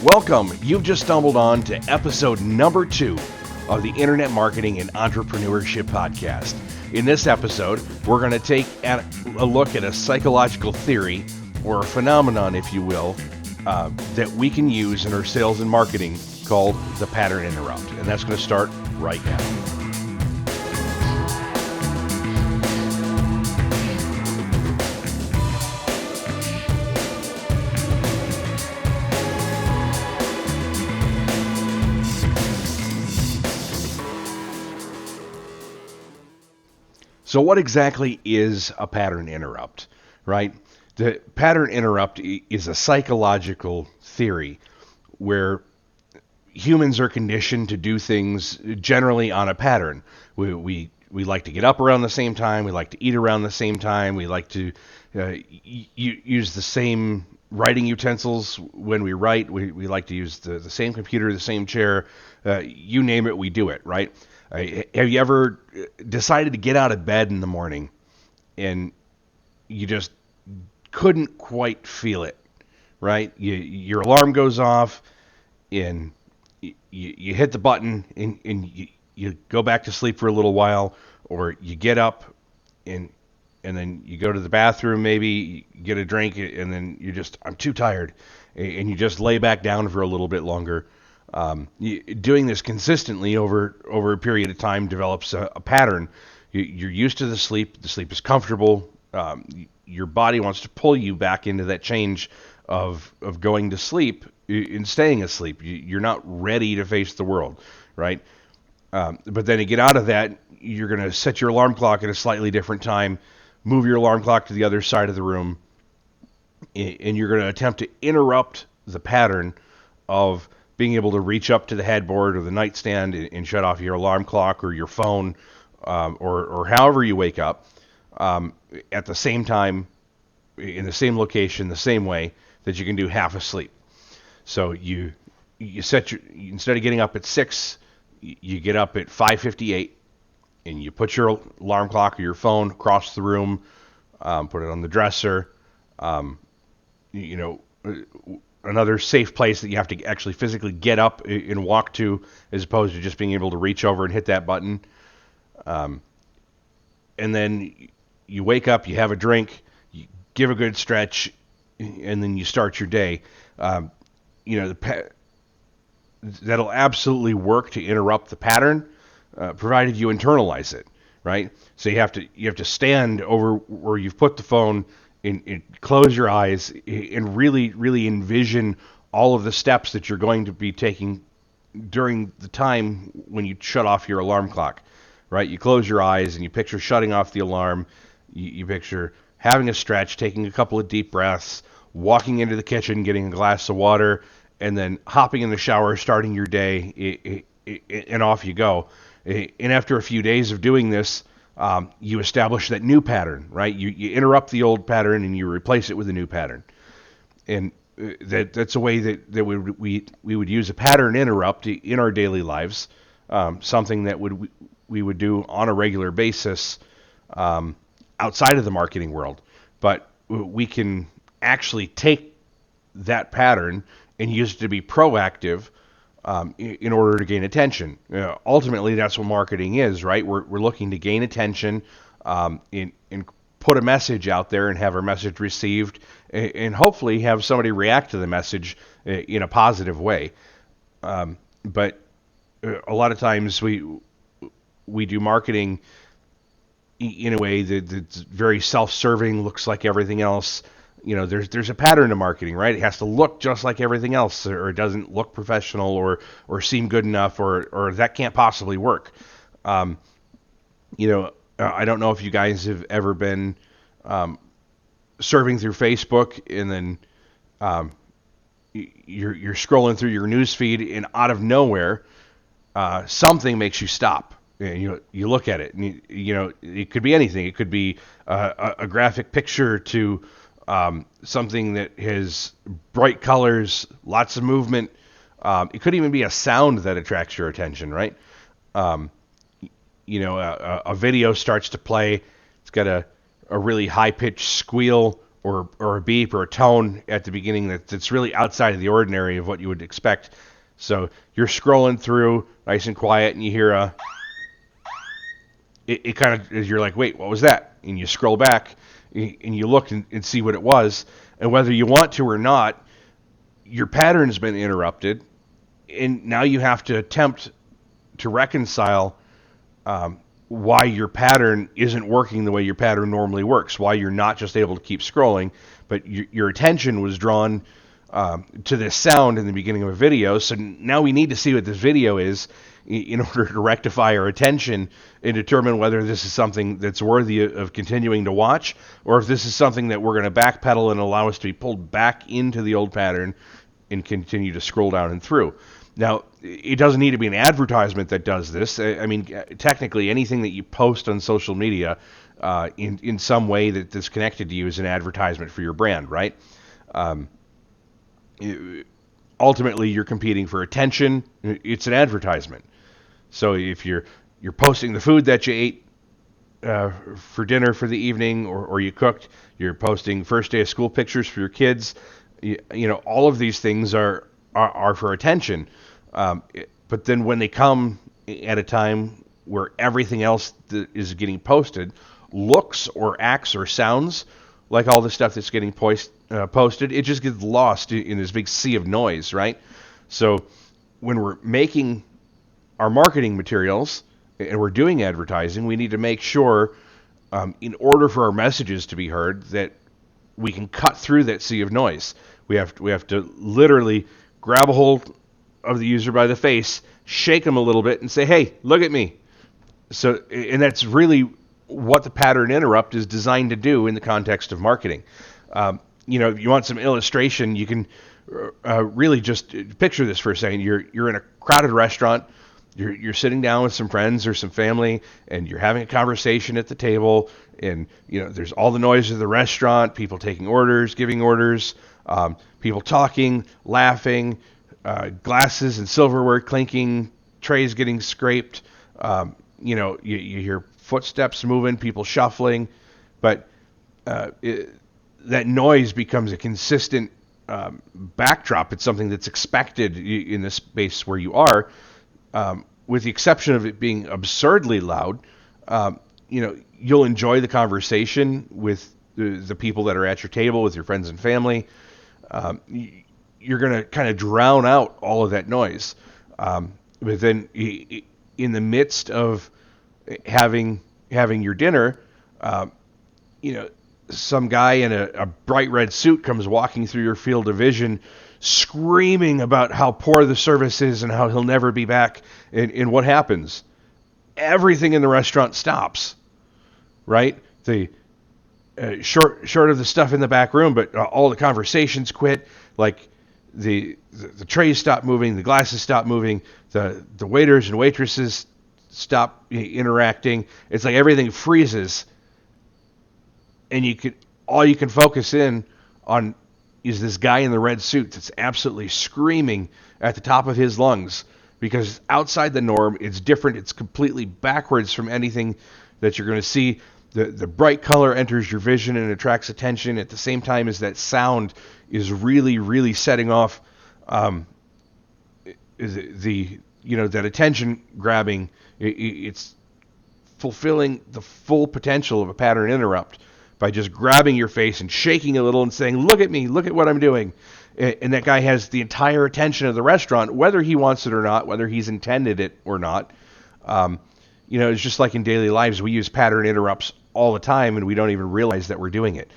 Welcome. You've just stumbled on to episode number 2 of the Internet Marketing and Entrepreneurship Podcast. In this episode, we're going to take a look at a psychological theory, or a phenomenon, if you will, that we can use in our sales and marketing called the pattern interrupt. And that's going to start right now. So what exactly is a pattern interrupt, right? The pattern interrupt is a psychological theory where humans are conditioned to do things generally on a pattern. We like to get up around the same time. We like to eat around the same time. We like to use the same writing utensils when we write. We like to use the same computer, the same chair. You name it, we do it, right? Have you ever decided to get out of bed in the morning and you just couldn't quite feel it, right? Your alarm goes off and you hit the button and you go back to sleep for a little while, or you get up and then you go to the bathroom, maybe you get a drink, and then I'm too tired, and you just lay back down for a little bit longer. Doing this consistently over a period of time develops a pattern. You're used to the sleep is comfortable. Your body wants to pull you back into that change of going to sleep and staying asleep. You're not ready to face the world, right? But then to get out of that, you're going to set your alarm clock at a slightly different time, move your alarm clock to the other side of the room, and you're going to attempt to interrupt the pattern of being able to reach up to the headboard or the nightstand and shut off your alarm clock or your phone, or however you wake up, at the same time, in the same location, the same way that you can do half asleep. So you set instead of getting up at 6, you get up at 5:58, and you put your alarm clock or your phone across the room, put it on the dresser, another safe place that you have to actually physically get up and walk to, as opposed to just being able to reach over and hit that button. And then you wake up, you have a drink, you give a good stretch, and then you start your day. That'll absolutely work to interrupt the pattern, provided you internalize it, right? So you have to stand over where you've put the phone and close your eyes and really, really envision all of the steps that you're going to be taking during the time when you shut off your alarm clock, right? You close your eyes and you picture shutting off the alarm. You picture having a stretch, taking a couple of deep breaths, walking into the kitchen, getting a glass of water, and then hopping in the shower, starting your day, and off you go. And after a few days of doing this, you establish that new pattern, right? You interrupt the old pattern and you replace it with a new pattern. And that's a way that we would use a pattern interrupt in our daily lives, something that we would do on a regular basis outside of the marketing world. But we can actually take that pattern and use it to be proactive in order to gain attention. Ultimately, that's what marketing is, right? We're looking to gain attention, and put a message out there and have our message received, and hopefully have somebody react to the message in a positive way. But a lot of times we do marketing in a way that's very self-serving, looks like everything else. There's a pattern to marketing, right? It has to look just like everything else, or it doesn't look professional or seem good enough, or that can't possibly work. I don't know if you guys have ever been surfing through Facebook, and then you're scrolling through your news feed, and out of nowhere, something makes you stop. And you look at it, and it could be anything. It could be a graphic picture to something that has bright colors, lots of movement. It could even be a sound that attracts your attention, right? A video starts to play. It's got a really high-pitched squeal, or a beep or a tone at the beginning that's really outside of the ordinary of what you would expect. So you're scrolling through nice and quiet, and you hear it kind of, you're like, wait, what was that? And you scroll back and you look and see what it was, and whether you want to or not, your pattern's been interrupted, and now you have to attempt to reconcile why your pattern isn't working the way your pattern normally works, why you're not just able to keep scrolling, but your attention was drawn to this sound in the beginning of a video. So now we need to see what this video is in order to rectify our attention and determine whether this is something that's worthy of continuing to watch, or if this is something that we're going to backpedal and allow us to be pulled back into the old pattern and continue to scroll down and through. Now, it doesn't need to be an advertisement that does this. I mean, technically, anything that you post on social media in some way that's connected to you is an advertisement for your brand, right? Ultimately, you're competing for attention. It's an advertisement. So if you're posting the food that you ate for dinner for the evening, or you cooked, you're posting first day of school pictures for your kids. You know, all of these things are for attention. But then when they come at a time where everything else that is getting posted looks or acts or sounds like all the stuff that's getting posted, it just gets lost in this big sea of noise, right? So when we're making our marketing materials and we're doing advertising, we need to make sure, in order for our messages to be heard, that we can cut through that sea of noise. We have to literally grab a hold of the user by the face, shake them a little bit, and say, "Hey, look at me." So, and that's really what the pattern interrupt is designed to do in the context of marketing. You know, if you want some illustration, you can really just picture this for a second. You're in a crowded restaurant. You're sitting down with some friends or some family, and you're having a conversation at the table. And you know, there's all the noise of the restaurant, people taking orders, giving orders, people talking, laughing, glasses and silverware clinking, trays getting scraped. You know, you hear footsteps moving, people shuffling, but that noise becomes a consistent backdrop. It's something that's expected in the space where you are, with the exception of it being absurdly loud. You know, you'll enjoy the conversation with the people that are at your table, with your friends and family. You're going to kind of drown out all of that noise. But then in the midst of having your dinner, you know, some guy in a bright red suit comes walking through your field of vision, screaming about how poor the service is and how he'll never be back. And what happens? Everything in the restaurant stops, right? The short of the stuff in the back room, but all the conversations quit. Like the trays stop moving, the glasses stop moving, the waiters and waitresses stop interacting. It's like everything freezes, and all you can focus in on is this guy in the red suit that's absolutely screaming at the top of his lungs, because outside the norm, it's different. It's completely backwards from anything that you're going to see. The bright color enters your vision and attracts attention at the same time as that sound is really, really setting off that attention grabbing. It's fulfilling the full potential of a pattern interrupt by just grabbing your face and shaking a little and saying, "Look at me, look at what I'm doing." And that guy has the entire attention of the restaurant, whether he wants it or not, whether he's intended it or not. You know, it's just like in daily lives, we use pattern interrupts all the time, and we don't even realize that we're doing it.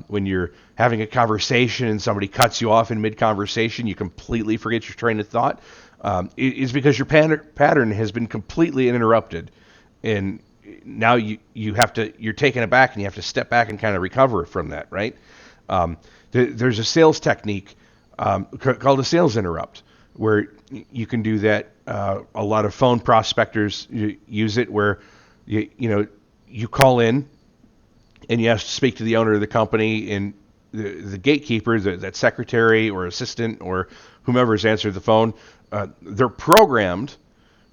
When you're having a conversation and somebody cuts you off in mid-conversation, you completely forget your train of thought. It's because your pattern has been completely interrupted, and now you're taken aback, and you have to step back and kind of recover from that, right? There's a sales technique called a sales interrupt, where you can do that. A lot of phone prospectors use it, where you call in and you have to speak to the owner of the company, and the gatekeeper, that secretary or assistant or whomever has answered the phone, they're programmed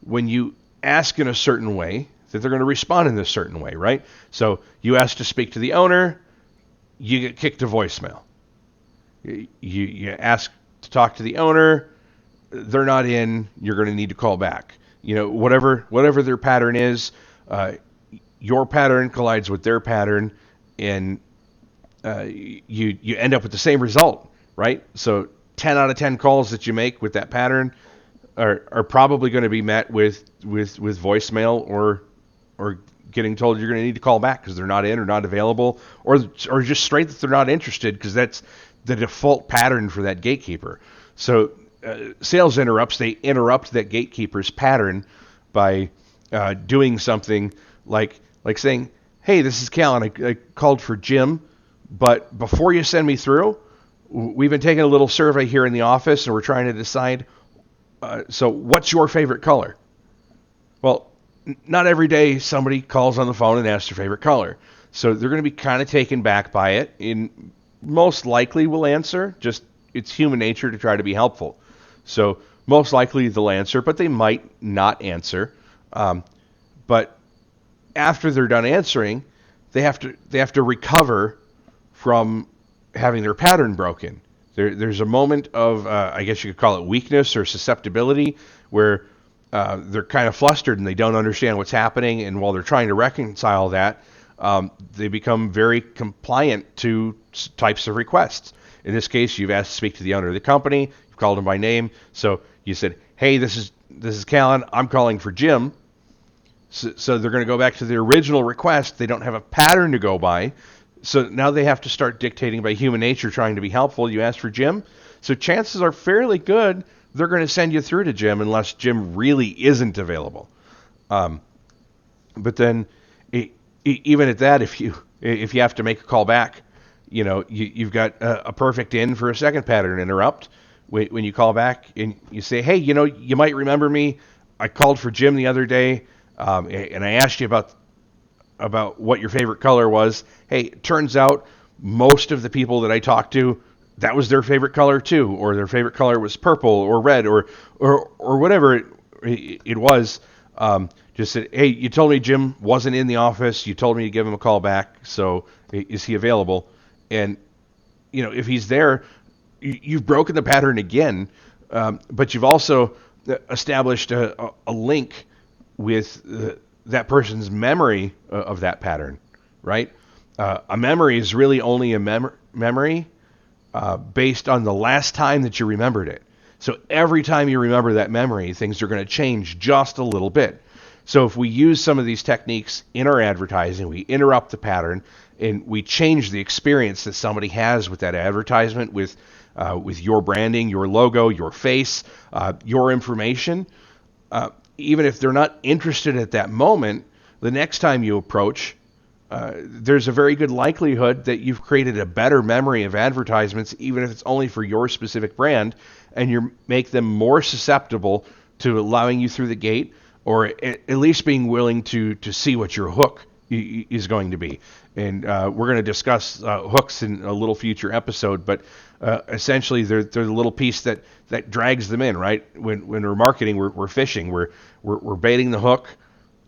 when you ask in a certain way that they're going to respond in this certain way, right? So you ask to speak to the owner, you get kicked to voicemail. You ask to talk to the owner, they're not in. You're going to need to call back. Whatever their pattern is, uh, your pattern collides with their pattern, and you end up with the same result, right? So 10 out of 10 calls that you make with that pattern are probably going to be met with voicemail or getting told you're going to need to call back because they're not in or not available, or just straight that they're not interested, because that's the default pattern for that gatekeeper. So sales interrupts, they interrupt that gatekeeper's pattern by doing something like saying, "Hey, this is Cal, and I called for Jim, but before you send me through, we've been taking a little survey here in the office, and we're trying to decide. So, what's your favorite color?" Well, not every day somebody calls on the phone and asks their favorite color. So they're going to be kind of taken back by it, and most likely will answer. Just it's human nature to try to be helpful. So most likely they'll answer, but they might not answer. But after they're done answering, they have to recover from having their pattern broken. There's a moment of I guess you could call it weakness or susceptibility, where they're kind of flustered and they don't understand what's happening, and while they're trying to reconcile that, they become very compliant to types of requests. In this case, you've asked to speak to the owner of the company. You've called him by name, so you said, "Hey, this is Callan. I'm calling for Jim." So they're going to go back to the original request. They don't have a pattern to go by. So now they have to start dictating by human nature, trying to be helpful. You asked for Jim. So chances are fairly good they're going to send you through to Jim unless Jim really isn't available. But then even at that, if you have to make a call back, you've got a perfect in for a second pattern interrupt. When you call back and you say, "Hey, you might remember me. I called for Jim the other day, and I asked you about what your favorite color was. Hey, it turns out most of the people that I talked to, that was their favorite color too, or their favorite color was purple or red or whatever it was." Just said, "Hey, you told me Jim wasn't in the office. You told me to give him a call back. So is he available?" And if he's there, you've broken the pattern again, but you've also established a link with that person's memory of that pattern, right? A memory is really only a memory based on the last time that you remembered it. So every time you remember that memory, things are going to change just a little bit. So if we use some of these techniques in our advertising, we interrupt the pattern and we change the experience that somebody has with that advertisement, with your branding, your logo, your face, your information. Even if they're not interested at that moment, the next time you approach, there's a very good likelihood that you've created a better memory of advertisements, even if it's only for your specific brand, and you make them more susceptible to allowing you through the gate, or at least being willing to see what your hook is going to be. And we're going to discuss hooks in a little future episode, but essentially they're the little piece that drags them in, right? When we're marketing, we're fishing, we're baiting the hook,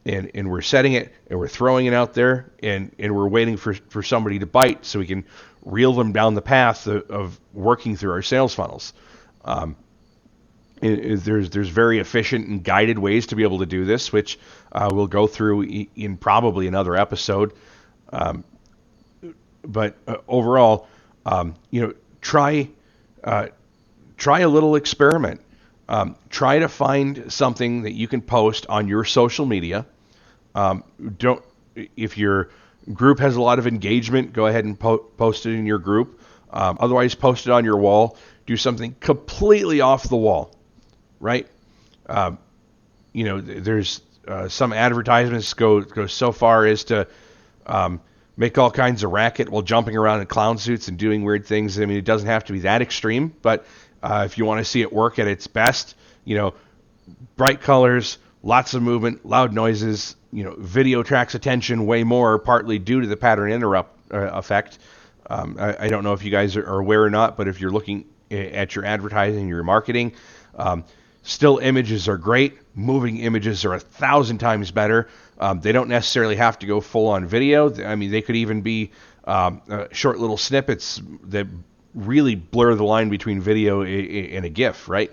and we're setting it, and we're throwing it out there, and we're waiting for somebody to bite so we can reel them down the path of working through our sales funnels. There's very efficient and guided ways to be able to do this, which we'll go through in probably another episode. But overall, try a little experiment. Try to find something that you can post on your social media. If your group has a lot of engagement, go ahead and post it in your group. Otherwise, post it on your wall. Do something completely off the wall, right? There's some advertisements go so far as to make all kinds of racket while jumping around in clown suits and doing weird things. I mean, it doesn't have to be that extreme, but if you want to see it work at its best, bright colors, lots of movement, loud noises, video tracks attention way more, partly due to the pattern interrupt effect. I don't know if you guys are aware or not, but if you're looking at your advertising, your marketing, still images are great. Moving images are 1,000 times better. They don't necessarily have to go full on video. I mean, they could even be short little snippets that really blur the line between video and a GIF, right?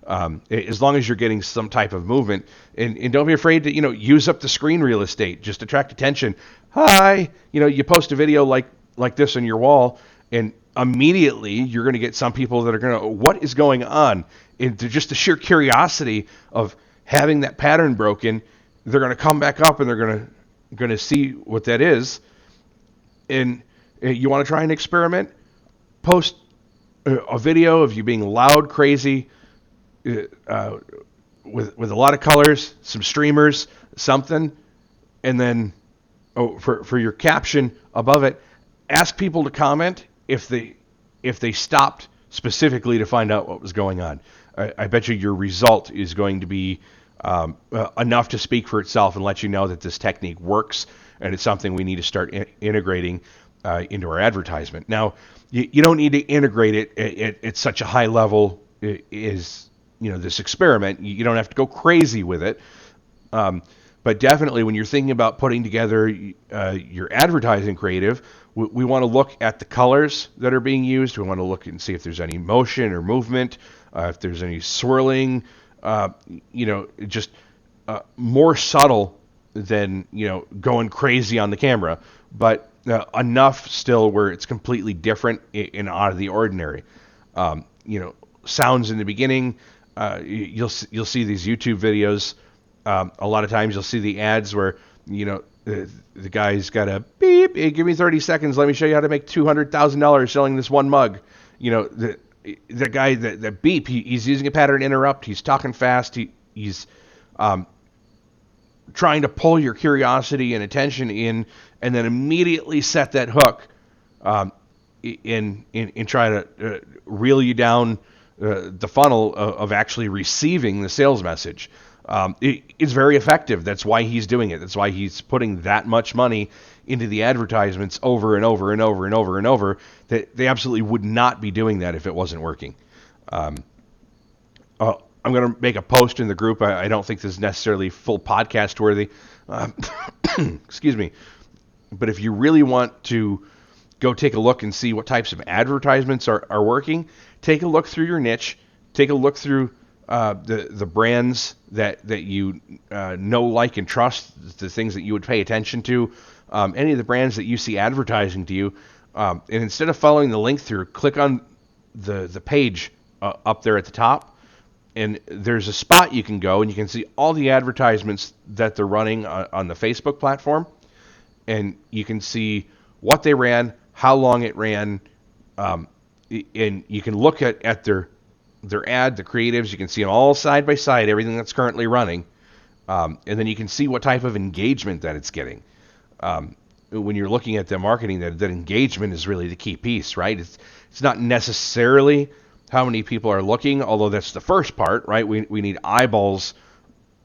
As long as you're getting some type of movement, and don't be afraid to use up the screen real estate, just attract attention. Hi, you post a video like this on your wall, and immediately you're going to get some people that are going to, what is going on? And just the sheer curiosity of having that pattern broken, they're going to come back up and they're going to see what that is. And you want to try an experiment? Post a video of you being loud, crazy, with a lot of colors, some streamers, something, and then for your caption above it, ask people to comment if they stopped specifically to find out what was going on. I bet you your result is going to be enough to speak for itself and let you know that this technique works, and it's something we need to start integrating into our advertisement. Now, you don't need to integrate it at such a high level as this experiment. You don't have to go crazy with it. But definitely when you're thinking about putting together your advertising creative, we want to look at the colors that are being used. We want to look and see if there's any motion or movement, if there's any swirling, just more subtle than, going crazy on the camera, but enough still where it's completely different and out of the ordinary. Sounds in the beginning, you'll see these YouTube videos. A lot of times you'll see the ads where, the guy's got a beep, hey, give me 30 seconds, let me show you how to make $200,000 selling this one mug. The guy, that beep, he's using a pattern interrupt, he's talking fast, he's trying to pull your curiosity and attention in, and then immediately set that hook in try to reel you down the funnel of actually receiving the sales message. It's very effective. That's why he's doing it. That's why he's putting that much money into the advertisements over and over and over and over and over. That they absolutely would not be doing that if it wasn't working. I'm going to make a post in the group. I don't think this is necessarily full podcast worthy. Excuse me. But if you really want to go take a look and see what types of advertisements are working, take a look through your niche. Take a look through the brands that you know, like, and trust, the things that you would pay attention to, any of the brands that you see advertising to you. And instead of following the link through, click on the page up there at the top, and there's a spot you can go and you can see all the advertisements that they're running on the Facebook platform, and you can see what they ran, how long it ran, and you can look at their ad, the creatives. You can see them all side by side, everything that's currently running, and then you can see what type of engagement that it's getting. When you're looking at the marketing, that engagement is really the key piece, right? It's not necessarily how many people are looking, although that's the first part, right? We need eyeballs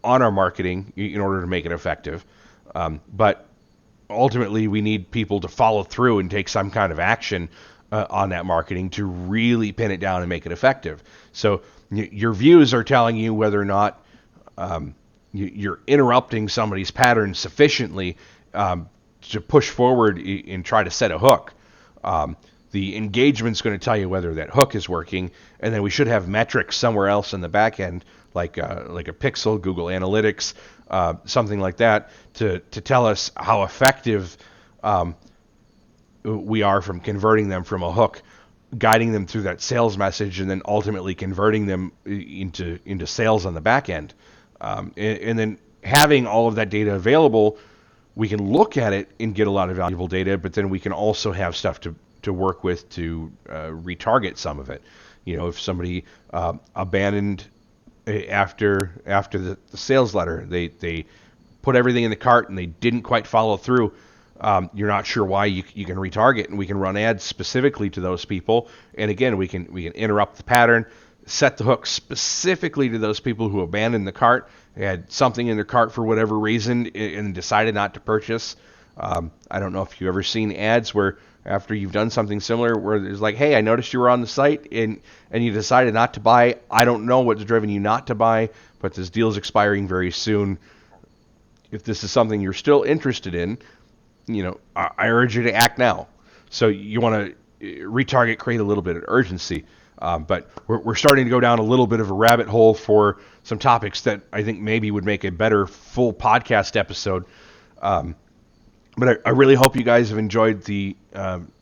on our marketing in order to make it effective. But ultimately, we need people to follow through and take some kind of action on that marketing to really pin it down and make it effective. So your views are telling you whether or not you're interrupting somebody's pattern sufficiently to push forward and try to set a hook. The engagement's going to tell you whether that hook is working, and then we should have metrics somewhere else in the back end, like a pixel, Google Analytics, something like that, to tell us how effective we are from converting them from a hook, guiding them through that sales message, and then ultimately converting them into sales on the back end. And then having all of that data available, we can look at it and get a lot of valuable data, but then we can also have stuff to work with to retarget some of it. If somebody abandoned after the sales letter, they put everything in the cart and they didn't quite follow through, you're not sure why, you can retarget, and we can run ads specifically to those people. And again, we can interrupt the pattern, set the hook specifically to those people who abandoned the cart, had something in their cart for whatever reason, and decided not to purchase. I don't know if you've ever seen ads where after you've done something similar, where it's like, hey, I noticed you were on the site and you decided not to buy. I don't know what's driven you not to buy, but this deal's expiring very soon. If this is something you're still interested in, I urge you to act now. So you want to retarget, create a little bit of urgency. But we're starting to go down a little bit of a rabbit hole for some topics that I think maybe would make a better full podcast episode. But I really hope you guys have enjoyed the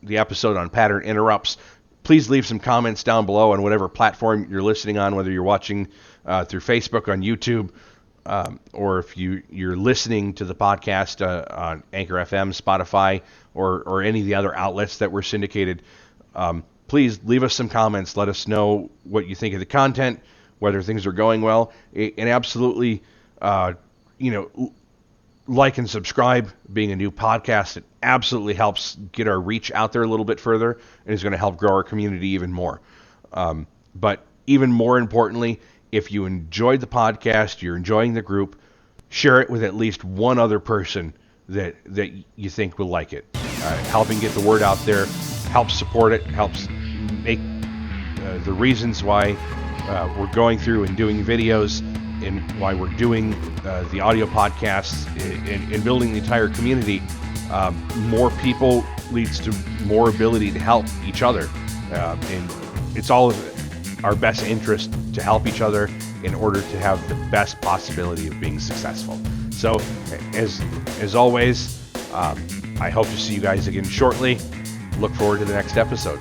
episode on pattern interrupts. Please leave some comments down below on whatever platform you're listening on, whether you're watching through Facebook, on YouTube, or if you're listening to the podcast on Anchor FM, Spotify, or any of the other outlets that were syndicated. Please leave us some comments. Let us know what you think of the content, whether things are going well, and absolutely, like and subscribe. Being a new podcast, it absolutely helps get our reach out there a little bit further, and is going to help grow our community even more. But even more importantly, if you enjoyed the podcast, you're enjoying the group, share it with at least one other person that you think will like it. Helping get the word out there helps support it, helps make the reasons why we're going through and doing videos, and why we're doing the audio podcasts and building the entire community. More people leads to more ability to help each other. And it's all of our best interest to help each other in order to have the best possibility of being successful. So as always, I hope to see you guys again shortly. Look forward to the next episode.